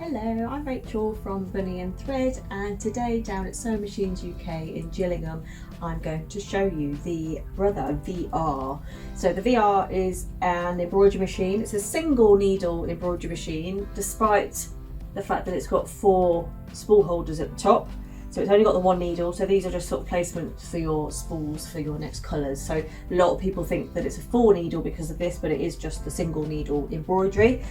Hello, I'm Rachel from Bunny and Thread, and today down at Sewing Machines UK in Gillingham I'm going to show you the Brother VR. So the VR is an embroidery machine. It's a single needle embroidery machine despite the fact that it's got 4 spool holders at the top. So it's only got the 1 needle, so these are just sort of placements for your spools for your next colours. So a lot of people think that it's a 4 needle because of this, but it is just the single needle embroidery.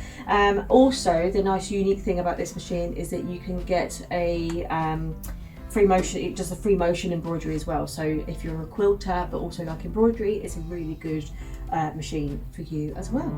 Also, the nice unique thing about this machine is that you can get a free motion, it does a free motion embroidery as well. So if you're a quilter but also like embroidery, it's a really good machine for you as well.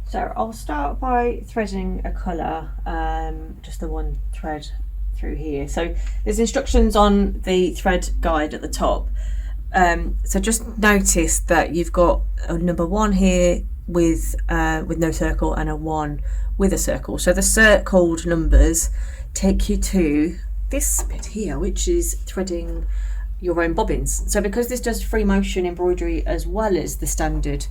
So I'll start by threading a colour, just the 1 thread through here. So there's instructions on the thread guide at the top. So just notice that you've got a number 1 here with no circle and a 1 with a circle. So the circled numbers take you to this bit here, which is threading your own bobbins. So because this does free motion embroidery as well as the standard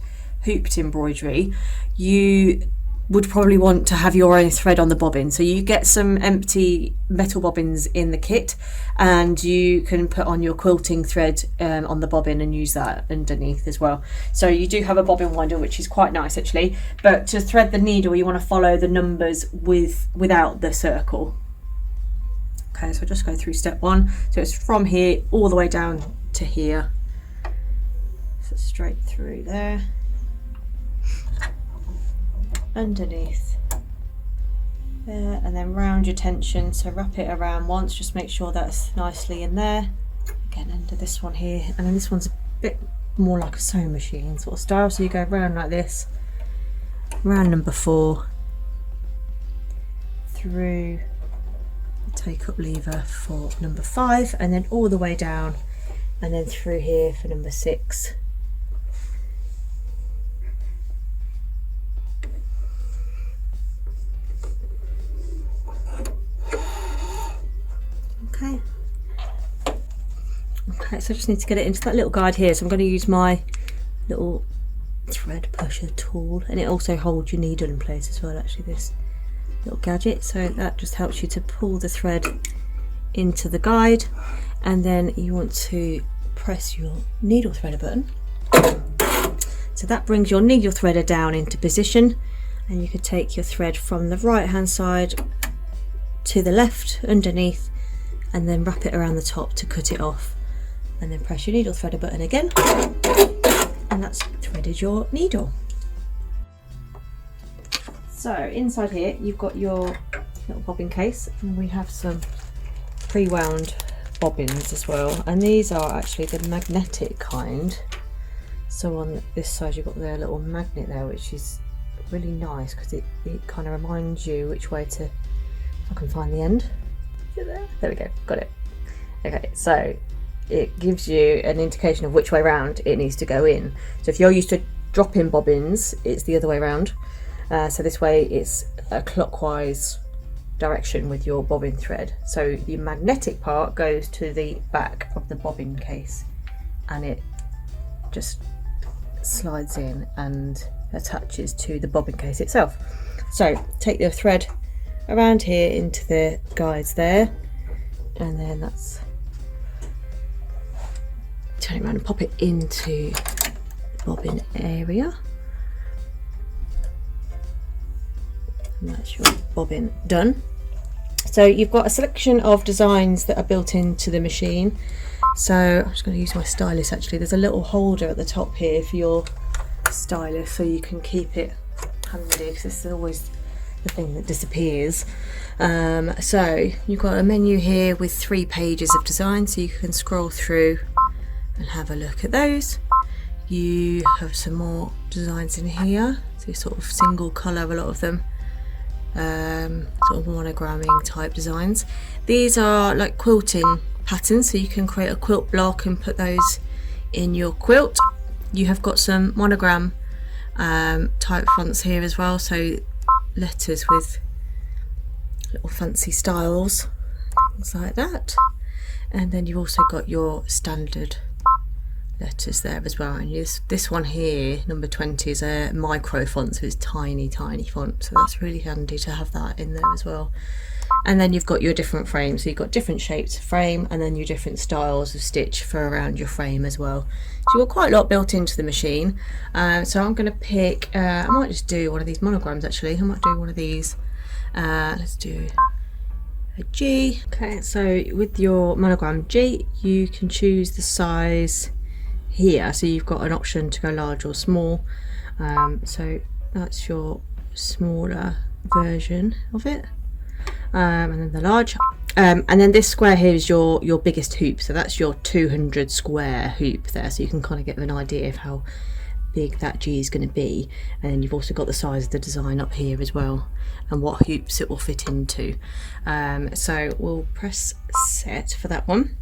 hooped embroidery, you would probably want to have your own thread on the bobbin. So you get some empty metal bobbins in the kit and you can put on your quilting thread on the bobbin and use that underneath as well. So you do have a bobbin winder, which is quite nice actually, but to thread the needle you want to follow the numbers without the circle. Okay, so just go through step 1. So it's from here all the way down to here, so straight through there, underneath there, and then round your tension. So wrap it around once, just make sure that's nicely in there. Again under this one here, and then this one's a bit more like a sewing machine sort of style. So you go round like this, round number 4, through the take up lever for number 5, and then all the way down and then through here for number 6. Okay, so I just need to get it into that little guide here. So I'm going to use my little thread pusher tool, and it also holds your needle in place as well, actually, this little gadget. So that just helps you to pull the thread into the guide, and then you want to press your needle threader button. So that brings your needle threader down into position, and you could take your thread from the right hand side to the left underneath, and then wrap it around the top to cut it off, and then press your needle threader button again, and that's threaded your needle. So inside here you've got your little bobbin case, and we have some pre-wound bobbins as well, and these are actually the magnetic kind. So on this side you've got their little magnet there, which is really nice because it kind of reminds you which way to, if I can find the end. Is it there? There we go, got it. Okay, so it gives you an indication of which way round it needs to go in. So if you're used to drop-in bobbins, it's the other way round. So this way it's a clockwise direction with your bobbin thread. So the magnetic part goes to the back of the bobbin case, and it just slides in and attaches to the bobbin case itself. So take the thread around here into the guides there, and then that's, turn it around and pop it into the bobbin area, and that's your bobbin done. So you've got a selection of designs that are built into the machine. So I'm just going to use my stylus. Actually, there's a little holder at the top here for your stylus, so you can keep it handy, because this is always the thing that disappears. So you've got a menu here with 3 pages of design, so you can scroll through and have a look at those. You have some more designs in here, so sort of single colour, a lot of them, sort of monogramming type designs. These are like quilting patterns, so you can create a quilt block and put those in your quilt. You have got some monogram type fonts here as well, so letters with little fancy styles, things like that. And then you've also got your standard letters there as well, and this one here, number 20, is a micro font, so it's tiny font, so that's really handy to have that in there as well. And then you've got your different frames, so you've got different shapes of frame, and then your different styles of stitch for around your frame as well. So you've got quite a lot built into the machine. So I'm going to pick, I might just do one of these monograms actually. I might do one of these. Let's do a G. Okay, so with your monogram G, you can choose the size here, so you've got an option to go large or small. So that's your smaller version of it. And then the large, and then this square here is your biggest hoop, so that's your 200 square hoop there, so you can kind of get an idea of how big that G is going to be. And then you've also got the size of the design up here as well, and what hoops it will fit into. So we'll press set for that one.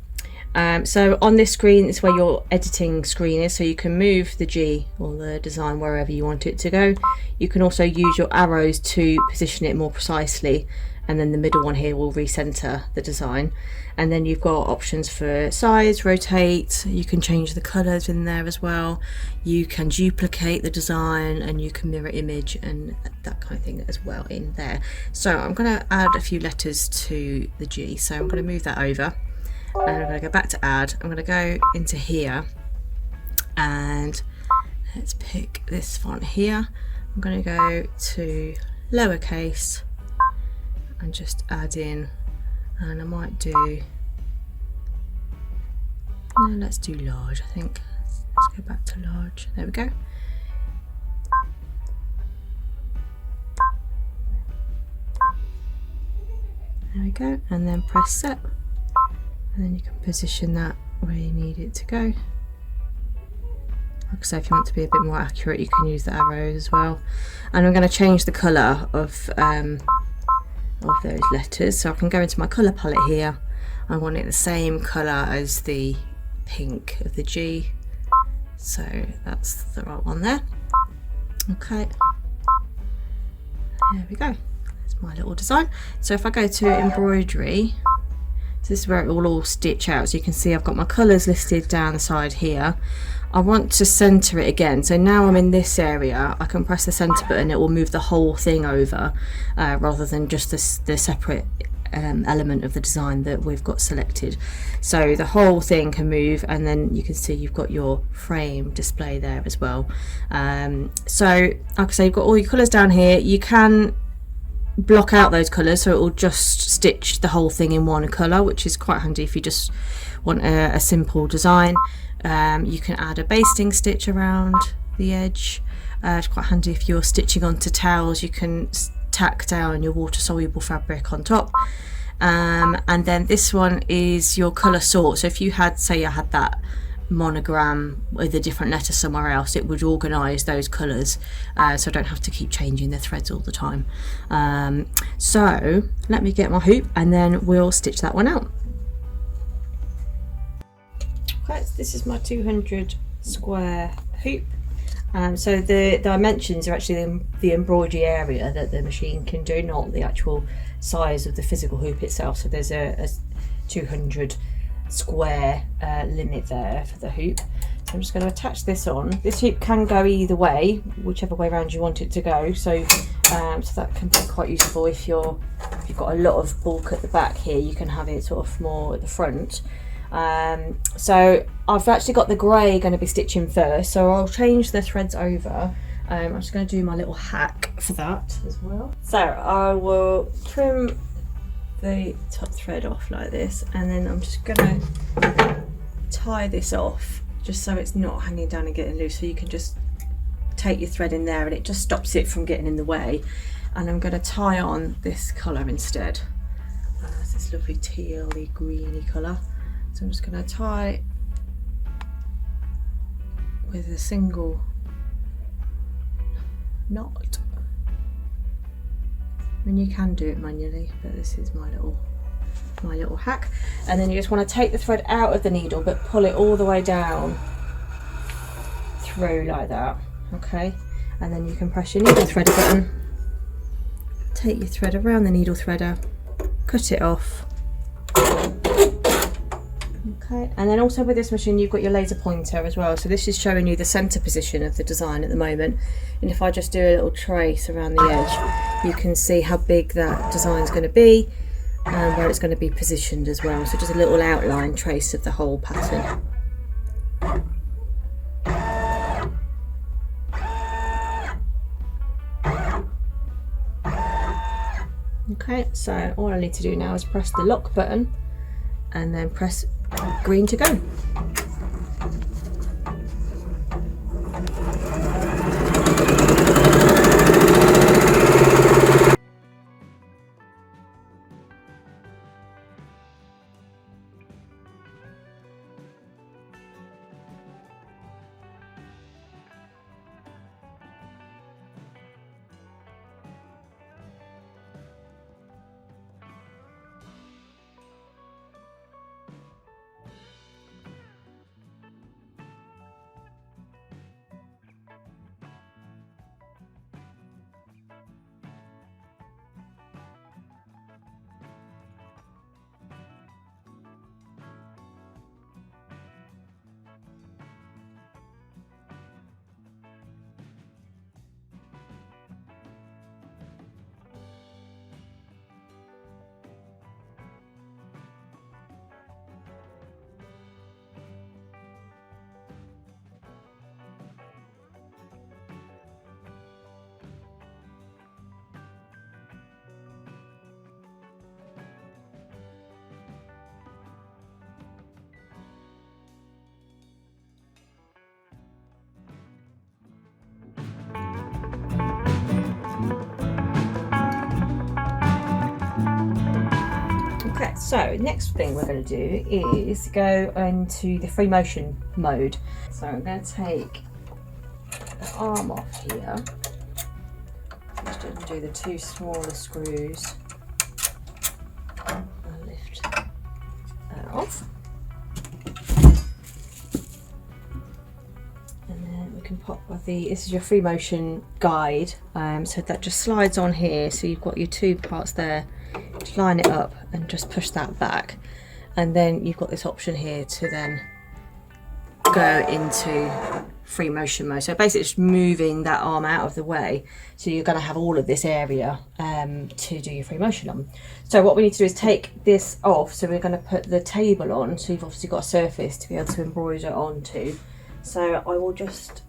So on this screen is where your editing screen is, so you can move the G or the design wherever you want it to go. You can also use your arrows to position it more precisely, and then the middle one here will recenter the design. And then you've got options for size, rotate, you can change the colours in there as well, you can duplicate the design, and you can mirror image and that kind of thing as well in there. So I'm going to add a few letters to the G, so I'm going to move that over, and I'm going to go back to add. I'm going to go into here, and let's pick this font here. I'm going to go to lowercase and just add in, and I might do, no, let's do large, I think. Let's go back to large. There we go. There we go, and then press set, and then you can position that where you need it to go. Like I say, if you want to be a bit more accurate, you can use the arrows as well. And I'm going to change the colour of those letters, so I can go into my colour palette here. I want it the same colour as the pink of the G, so that's the right one there. Okay, there we go, that's my little design. So if I go to embroidery, So this is where it will all stitch out. So you can see I've got my colours listed down the side here. I want to centre it again. So now I'm in this area, I can press the centre button, it will move the whole thing over rather than just the separate element of the design that we've got selected. So the whole thing can move, and then you can see you've got your frame display there as well. So like I say, you've got all your colours down here. You can block out those colours so it will just stitch the whole thing in one colour, which is quite handy if you just want a simple design. You can add a basting stitch around the edge. It's quite handy if you're stitching onto towels. You can tack down your water soluble fabric on top, and then this one is your colour sort. So if you had, say I had that monogram with a different letter somewhere else, it would organise those colours, so I don't have to keep changing the threads all the time. So let me get my hoop and then we'll stitch that one out. Okay, so this is my 200 square hoop. So the dimensions are actually the embroidery area that the machine can do, not the actual size of the physical hoop itself. So there's a 200 square limit there for the hoop. So I'm just going to attach this on. This hoop can go either way, whichever way around you want it to go. So so that can be quite useful if you've got a lot of bulk at the back here. You can have it sort of more at the front. So I've actually got the grey going to be stitching first, so I'll change the threads over. I'm just going to do my little hack for that as well. So I will trim the top thread off like this, and then I'm just going to tie this off just so it's not hanging down and getting loose. So you can just take your thread in there and it just stops it from getting in the way. And I'm going to tie on this colour instead. It's this lovely tealy greeny colour. So I'm just going to tie with a single knot. I mean, you can do it manually, but this is my little hack. And then you just want to take the thread out of the needle, but pull it all the way down through like that. Okay, and then you can press your needle threader button, take your thread around the needle threader, cut it off. Okay, and then also with this machine you've got your laser pointer as well, so this is showing you the center position of the design at the moment, and if I just do a little trace around the edge you can see how big that design is going to be and where it's going to be positioned as well. So just a little outline trace of the whole pattern. Okay, so all I need to do now is press the lock button and then press green to go. Okay, so next thing we're going to do is go into the free motion mode. So I'm going to take the arm off here, just undo the two smaller screws and lift that off. And then we can pop this is your free motion guide, so that just slides on here, so you've got your two parts there. Just line it up and just push that back, and then you've got this option here to then go into free motion mode. So basically it's moving that arm out of the way, so you're going to have all of this area to do your free motion on. So what we need to do is take this off, so we're going to put the table on, so you've obviously got a surface to be able to embroider onto. So I will just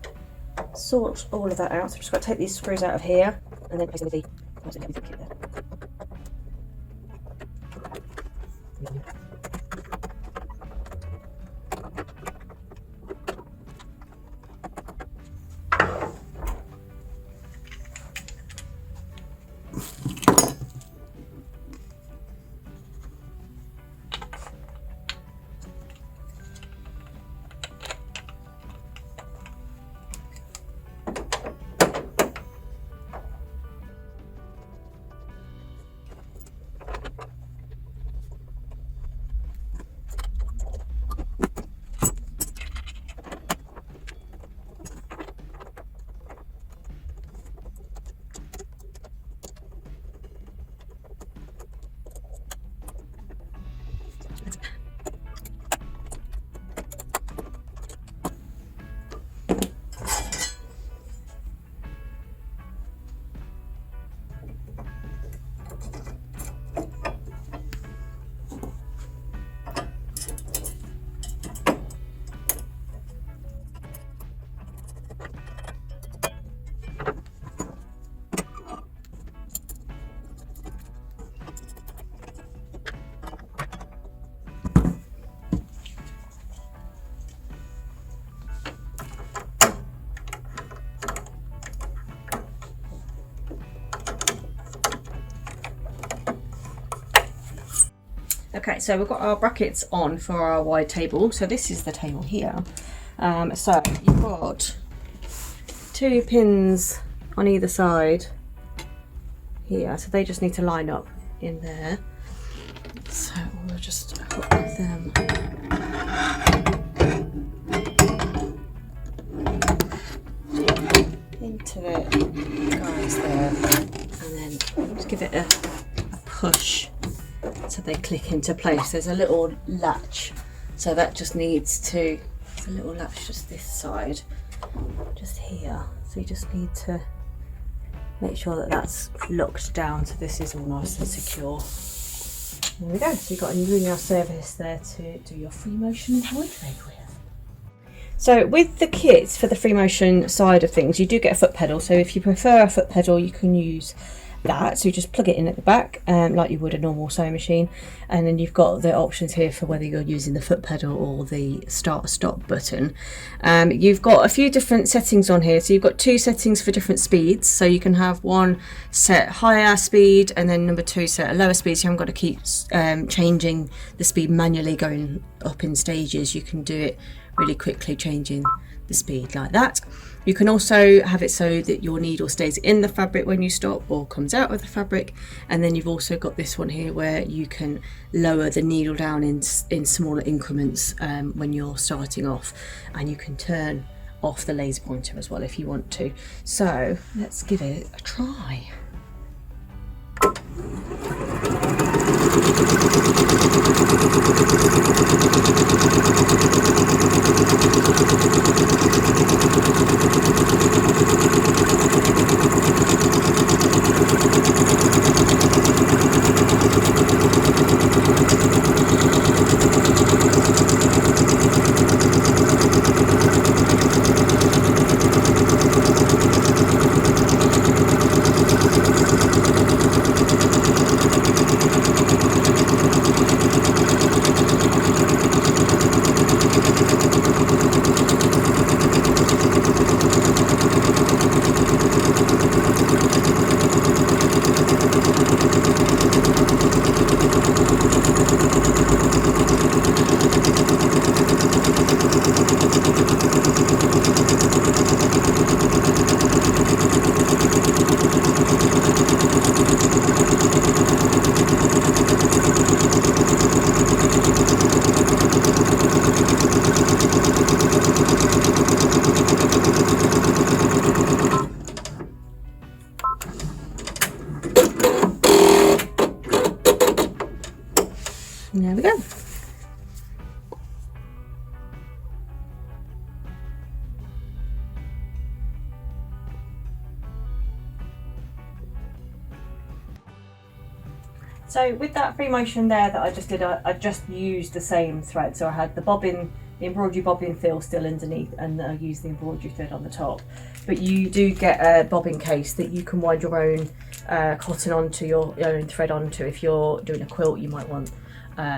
sort all of that out. So I've just got to take these screws out of here and then place them with Okay, so we've got our brackets on for our wide table. So this is the table here. So you've got 2 pins on either side here, so they just need to line up in there. So we'll just hook them into the guys there, and then just give it a push so they click into place. There's a little latch, so that just needs to, there's a little latch just this side, just here. So you just need to make sure that that's locked down, so this is all nice and secure. There we go, so you've got a new surface there to do your free motion embroidery with. So with the kits for the free motion side of things, you do get a foot pedal. So if you prefer a foot pedal, you can use that. So you just plug it in at the back, like you would a normal sewing machine, and then you've got the options here for whether you're using the foot pedal or the start stop button. You've got a few different settings on here, so you've got 2 settings for different speeds, so you can have one set higher speed and then number 2 set a lower speed, so you haven't got to keep changing the speed manually, going up in stages. You can do it really quickly, changing the speed like that. You can also have it so that your needle stays in the fabric when you stop or comes out of the fabric, and then you've also got this one here where you can lower the needle down in smaller increments when you're starting off, and you can turn off the laser pointer as well if you want to. So let's give it a try. There we go. So with that free motion there that I just did, I just used the same thread. So I had the bobbin, the embroidery bobbin fill still underneath, and I used the embroidery thread on the top. But you do get a bobbin case that you can wind your own cotton onto, your own thread onto. If you're doing a quilt, you might want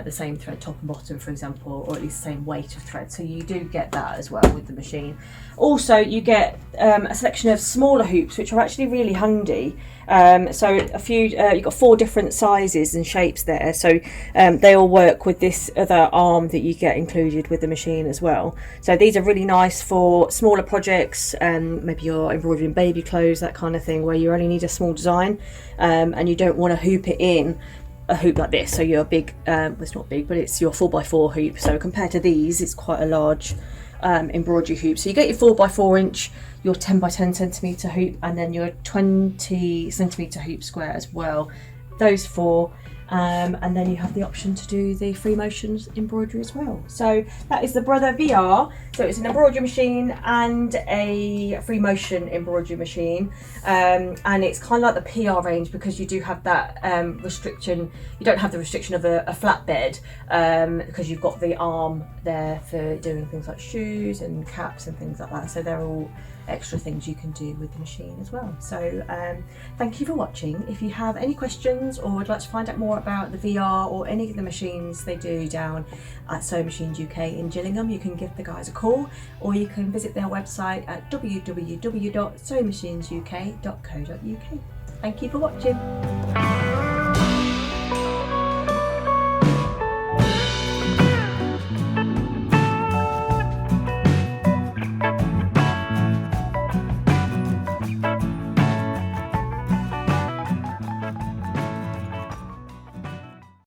the same thread top and bottom, for example, or at least the same weight of thread. So you do get that as well with the machine. Also, you get a selection of smaller hoops, which are actually really handy. So a few, you've got 4 different sizes and shapes there. So they all work with this other arm that you get included with the machine as well. So these are really nice for smaller projects, maybe you're embroidering baby clothes, that kind of thing, where you only need a small design and you don't want to hoop it in a hoop like this. So you're big, well, it's not big, but it's your 4x4 hoop. So compared to these, it's quite a large embroidery hoop. So you get your 4x4 inch, your 10x10 centimetre hoop, and then your 20 centimetre hoop square as well. Those 4. And then you have the option to do the free motion embroidery as well. So that is the Brother VR. So it's an embroidery machine and a free motion embroidery machine, and it's kind of like the PR range, because you do have that restriction. You don't have the restriction of a flatbed, because you've got the arm there for doing things like shoes and caps and things like that. So they're all extra things you can do with the machine as well. So thank you for watching. If you have any questions or would like to find out more about the VR or any of the machines they do down at Sewing Machines UK in Gillingham, you can give the guys a call, or you can visit their website at www.sewingmachinesuk.co.uk. Thank you for watching.